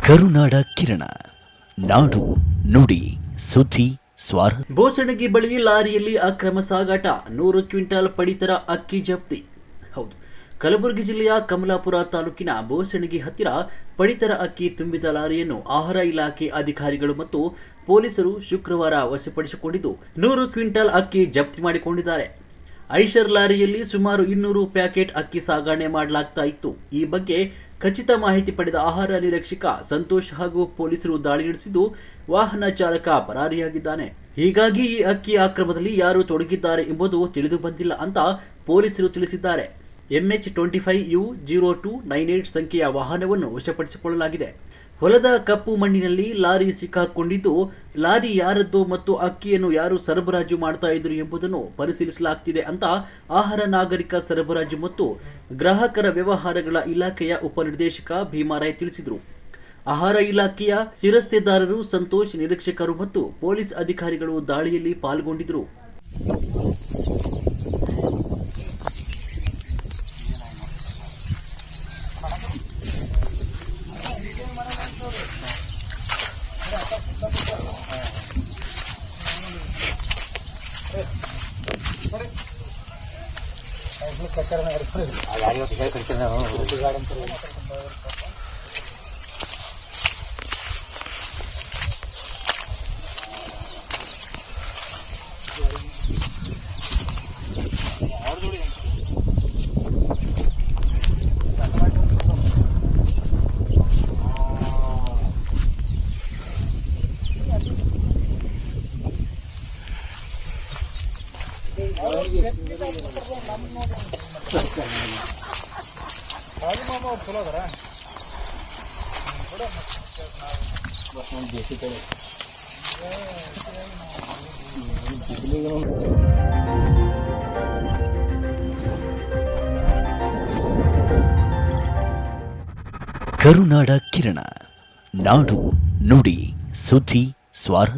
ಕರುನಾಡ ಕಿರಣ ನಾಡು ನುಡಿ ಸುದ್ದಿ ಸ್ವಾರ. ಬೋಸಣಗಿ ಬಳಿ ಲಾರಿಯಲ್ಲಿ ಅಕ್ರಮ ಸಾಗಾಟ, 100 ಕ್ವಿಂಟಾಲ್ ಪಡಿತರ ಅಕ್ಕಿ ಜಪ್ತಿ. ಹೌದು, ಕಲಬುರಗಿ ಜಿಲ್ಲೆಯ ಕಮಲಾಪುರ ತಾಲೂಕಿನ ಬೋಸಣಗಿ ಹತ್ತಿರ ಪಡಿತರ ಅಕ್ಕಿ ತುಂಬಿದ ಲಾರಿಯನ್ನು ಆಹಾರ ಇಲಾಖೆ ಅಧಿಕಾರಿಗಳು ಮತ್ತು ಪೊಲೀಸರು ಶುಕ್ರವಾರ ವಶಪಡಿಸಿಕೊಂಡಿದ್ದು 100 ಕ್ವಿಂಟಾಲ್ ಅಕ್ಕಿ ಜಪ್ತಿ ಮಾಡಿಕೊಂಡಿದ್ದಾರೆ. ಐಷರ್ ಲಾರಿಯಲ್ಲಿ ಸುಮಾರು 200 ಪ್ಯಾಕೆಟ್ ಅಕ್ಕಿ ಸಾಗಣೆ ಮಾಡಲಾಗ್ತಾ ಇತ್ತು. ಈ ಬಗ್ಗೆ ಖಚಿತ ಮಾಹಿತಿ ಪಡೆದ ಆಹಾರ ನಿರೀಕ್ಷಕ ಸಂತೋಷ್ ಹಾಗೂ ಪೊಲೀಸರು ದಾಳಿ ನಡೆಸಿದ್ದು ವಾಹನ ಚಾಲಕ ಪರಾರಿಯಾಗಿದ್ದಾನೆ. ಹೀಗಾಗಿ ಈ ಅಕ್ಕಿ ಅಕ್ರಮದಲ್ಲಿ ಯಾರು ತೊಡಗಿದ್ದಾರೆ ಎಂಬುದು ತಿಳಿದು ಬಂದಿಲ್ಲ ಅಂತ ಪೊಲೀಸರು ತಿಳಿಸಿದ್ದಾರೆ. MH25U0298 ಸಂಖ್ಯೆಯ ವಾಹನವನ್ನು ವಶಪಡಿಸಿಕೊಳ್ಳಲಾಗಿದೆ. ಹೊಲದ ಕಪ್ಪು ಮಣ್ಣಿನಲ್ಲಿ ಲಾರಿ ಸಿಕ್ಕಾಕೊಂಡಿದ್ದು, ಲಾರಿ ಯಾರದ್ದು ಮತ್ತು ಅಕ್ಕಿಯನ್ನು ಯಾರು ಸರಬರಾಜು ಮಾಡ್ತಾ ಇದ್ರು ಎಂಬುದನ್ನು ಪರಿಶೀಲಿಸಲಾಗ್ತಿದೆ ಅಂತ ಆಹಾರ ನಾಗರಿಕ ಸರಬರಾಜು ಮತ್ತು ಗ್ರಾಹಕರ ವ್ಯವಹಾರಗಳ ಇಲಾಖೆಯ ಉಪನಿರ್ದೇಶಕ ಭೀಮಾರಾಯ್ ತಿಳಿಸಿದರು. ಆಹಾರ ಇಲಾಖೆಯ ಶಿರಸ್ತೆದಾರರು, ಸಂತೋಷ್, ನಿರೀಕ್ಷಕರು ಮತ್ತು ಪೊಲೀಸ್ ಅಧಿಕಾರಿಗಳು ದಾಳಿಯಲ್ಲಿ ಪಾಲ್ಗೊಂಡಿದ್ದರು. ಕರುನಾಡ ಕಿರಣ ನಾಡು ನುಡಿ ಸುದ್ದಿ ಸ್ವಾರ.